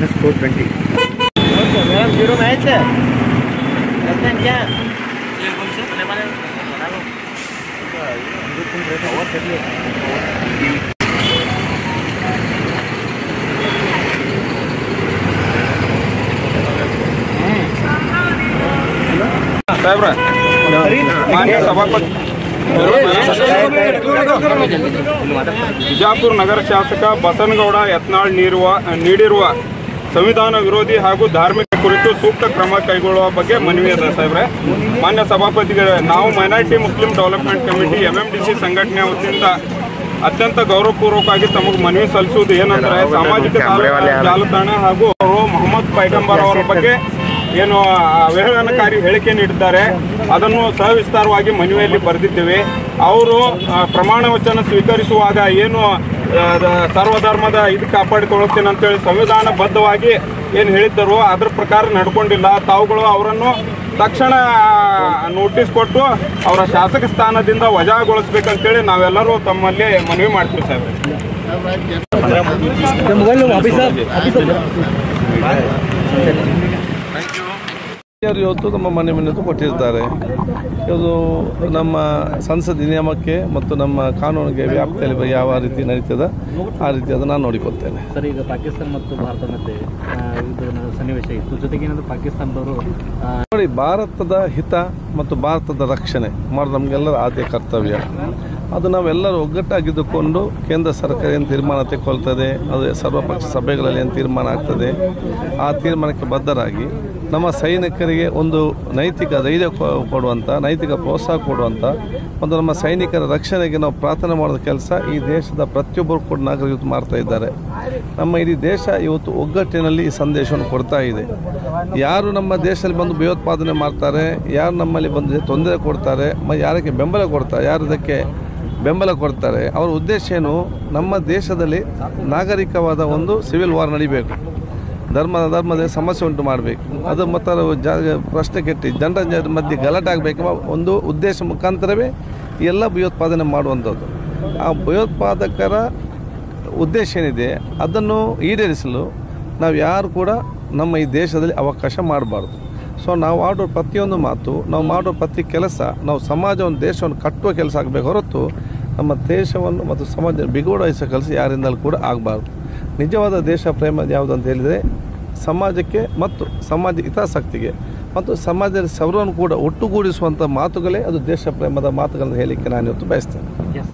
-420. Zero match है क्या साहेब्र मान्य सभापति ಬಿಜಾಪುರ ನಗರ ಶಾಸಕ ಬಸನಗೌಡ ಯತ್ನಾಳ್ ನೀಡಿರುವ ಸಂವಿಧಾನ ವಿರೋಧಿ ಹಾಗೂ ಧಾರ್ಮಿಕ ಕುರಿತು ಸೂಕ್ತ ಕ್ರಮ ಕೈಗೊಳ್ಳುವ ಬಗ್ಗೆ ಮನವಿ ಇದೆ ಸಾಹೇಬ್ರೆ. ಮಾನ್ಯ ಸಭಾಪತಿಗಳೇ, ನಾವು minority Muslim development committee MMDC ಸಂಘಟನೆ ವತಿಯಿಂದ ಅತ್ಯಂತ ಗೌರವಪೂರ್ವಕವಾಗಿ ತಮಗೆ ಮನವಿ ಸಲ್ಲಿಸುವುದು ಏನಂದರೆ, ಸಾಮಾಜಿಕ ಜಾಲತಾಣ ಹಾಗೂ ಅವರು ಮೊಹಮ್ಮದ್ ಪೈಗಂಬರ್ ಅವರ ಬಗ್ಗೆ ಏನು ಅವಹೇಳನಕಾರಿ ಹೇಳಿಕೆ ನೀಡಿದ್ದಾರೆ, ಅದನ್ನು ಸವಿಸ್ತಾರವಾಗಿ ಮನವಿಯಲ್ಲಿ ಬರೆದಿದ್ದೇವೆ. ಅವರು ಪ್ರಮಾಣ ವಚನ ಸ್ವೀಕರಿಸುವಾಗ ಏನು ಸರ್ವಧರ್ಮದ ಇದು ಕಾಪಾಡಿಕೊಳ್ಳುತ್ತೇನೆ ಅಂತೇಳಿ ಸಂವಿಧಾನಬದ್ಧವಾಗಿ ಏನು ಹೇಳಿದ್ದರು ಅದರ ಪ್ರಕಾರ ನಡ್ಕೊಂಡಿಲ್ಲ. ತಾವುಗಳು ಅವರನ್ನು ತಕ್ಷಣ ನೋಟಿಸ್ ಕೊಟ್ಟು ಅವರ ಶಾಸಕ ಸ್ಥಾನದಿಂದ ವಜಾಗೊಳಿಸಬೇಕಂತೇಳಿ ನಾವೆಲ್ಲರೂ ತಮ್ಮಲ್ಲಿ ಮನವಿ ಮಾಡ್ತೀವಿ ಸಾಹೇಬ್ರೆ. ಇವತ್ತು ನಮ್ಮ ಮನೆ ಮನೆಯದು ಕೊಟ್ಟಿರ್ತಾರೆ. ಇದು ನಮ್ಮ ಸಂಸದೀಯ ನಿಯಮಕ್ಕೆ ಮತ್ತು ನಮ್ಮ ಕಾನೂನಿಗೆ ವ್ಯಾಪ್ತಿಯಲ್ಲಿ ಯಾವ ರೀತಿ ನಡೀತದೆ ಆ ರೀತಿ ಅದನ್ನು ನಾನು ನೋಡಿಕೊಳ್ತೇನೆ. ಸರ್, ಈಗ ಪಾಕಿಸ್ತಾನ ಮತ್ತು ಭಾರತ ಮಧ್ಯೆ ಸನ್ನಿವೇಶ ಇತ್ತು, ಜೊತೆಗೆ ಏನಾದರೂ ಪಾಕಿಸ್ತಾನದವರು ನೋಡಿ, ಭಾರತದ ಹಿತ ಮತ್ತು ಭಾರತದ ರಕ್ಷಣೆ ಮಾಡೋದು ನಮಗೆಲ್ಲರ ಆದ್ಯ ಕರ್ತವ್ಯ. ಅದು ನಾವೆಲ್ಲರೂ ಒಗ್ಗಟ್ಟಾಗಿದ್ದುಕೊಂಡು ಕೇಂದ್ರ ಸರ್ಕಾರ ಏನು ತೀರ್ಮಾನ ತೆಗೆದುಕೊಳ್ತದೆ, ಅದು ಸರ್ವಪಕ್ಷ ಸಭೆಗಳಲ್ಲಿ ಏನು ತೀರ್ಮಾನ ಆಗ್ತದೆ, ಆ ತೀರ್ಮಾನಕ್ಕೆ ಬದ್ಧರಾಗಿ ನಮ್ಮ ಸೈನಿಕರಿಗೆ ಒಂದು ನೈತಿಕ ಧೈರ್ಯ ಕೊಡುವಂಥ, ನೈತಿಕ ಪ್ರೋತ್ಸಾಹ ಕೊಡುವಂಥ ಒಂದು ನಮ್ಮ ಸೈನಿಕರ ರಕ್ಷಣೆಗೆ ನಾವು ಪ್ರಾರ್ಥನೆ ಮಾಡೋದ ಕೆಲಸ ಈ ದೇಶದ ಪ್ರತಿಯೊಬ್ಬರು ಕೂಡ ನಾಗರಿಕರು ಮಾಡ್ತಾ ಇದ್ದಾರೆ. ನಮ್ಮ ಇಡೀ ದೇಶ ಇವತ್ತು ಒಗ್ಗಟ್ಟಿನಲ್ಲಿ ಈ ಸಂದೇಶವನ್ನು ಕೊಡ್ತಾ ಇದೆ. ಯಾರು ನಮ್ಮ ದೇಶದಲ್ಲಿ ಬಂದು ಭಯೋತ್ಪಾದನೆ ಮಾಡ್ತಾರೆ, ಯಾರು ನಮ್ಮಲ್ಲಿ ಬಂದು ತೊಂದರೆ ಕೊಡ್ತಾರೆ, ಯಾರಕ್ಕೆ ಬೆಂಬಲ ಕೊಡ್ತಾರೆ, ಯಾರು ಇದಕ್ಕೆ ಬೆಂಬಲ ಕೊಡ್ತಾರೆ, ಅವರ ಉದ್ದೇಶ ಏನು, ನಮ್ಮ ದೇಶದಲ್ಲಿ ನಾಗರಿಕವಾದ ಒಂದು ಸಿವಿಲ್ ವಾರ್ ನಡಿಬೇಕು, ಧರ್ಮದ ಸಮಸ್ಯೆ ಉಂಟು ಮಾಡಬೇಕು, ಅದು ಮತ್ತು ಪ್ರಶ್ನೆ ಕೆಟ್ಟಿ ಜನರ ಮಧ್ಯೆ ಗಲಾಟೆ ಆಗಬೇಕು ಒಂದು ಉದ್ದೇಶ ಮುಖಾಂತರವೇ ಎಲ್ಲ ಭಯೋತ್ಪಾದನೆ ಮಾಡುವಂಥದ್ದು. ಆ ಭಯೋತ್ಪಾದಕರ ಉದ್ದೇಶ ಏನಿದೆ ಅದನ್ನು ಈಡೇರಿಸಲು ನಾವು ಯಾರು ಕೂಡ ನಮ್ಮ ಈ ದೇಶದಲ್ಲಿ ಅವಕಾಶ ಮಾಡಬಾರ್ದು. ಸೊ ನಾವು ಆಡೋ ಪ್ರತಿಯೊಂದು ಮಾತು, ನಾವು ಮಾಡೋ ಪ್ರತಿ ಕೆಲಸ, ನಾವು ಸಮಾಜವನ್ನು ದೇಶವನ್ನು ಕಟ್ಟುವ ಕೆಲಸ ಆಗಬೇಕು ಹೊರತು ನಮ್ಮ ದೇಶವನ್ನು ಮತ್ತು ಸಮಾಜ ಬಿಗಡಾಯಿಸೋ ಕೆಲಸ ಯಾರಿಂದಲೂ ಕೂಡ ಆಗಬಾರ್ದು. ನಿಜವಾದ ದೇಶ ಪ್ರೇಮ ಯಾವುದು ಅಂತ ಹೇಳಿದರೆ ಸಮಾಜಕ್ಕೆ ಮತ್ತು ಸಮಾಜ ಹಿತಾಸಕ್ತಿಗೆ ಮತ್ತು ಸಮಾಜದ ಸರ್ವರನ್ನು ಕೂಡ ಒಟ್ಟುಗೂಡಿಸುವಂಥ ಮಾತುಗಳೇ ಅದು ದೇಶ ಪ್ರೇಮದ ಮಾತುಗಳನ್ನು ಹೇಳಲಿಕ್ಕೆ ನಾನು ಇವತ್ತು ಬಯಸ್ತೇನೆ.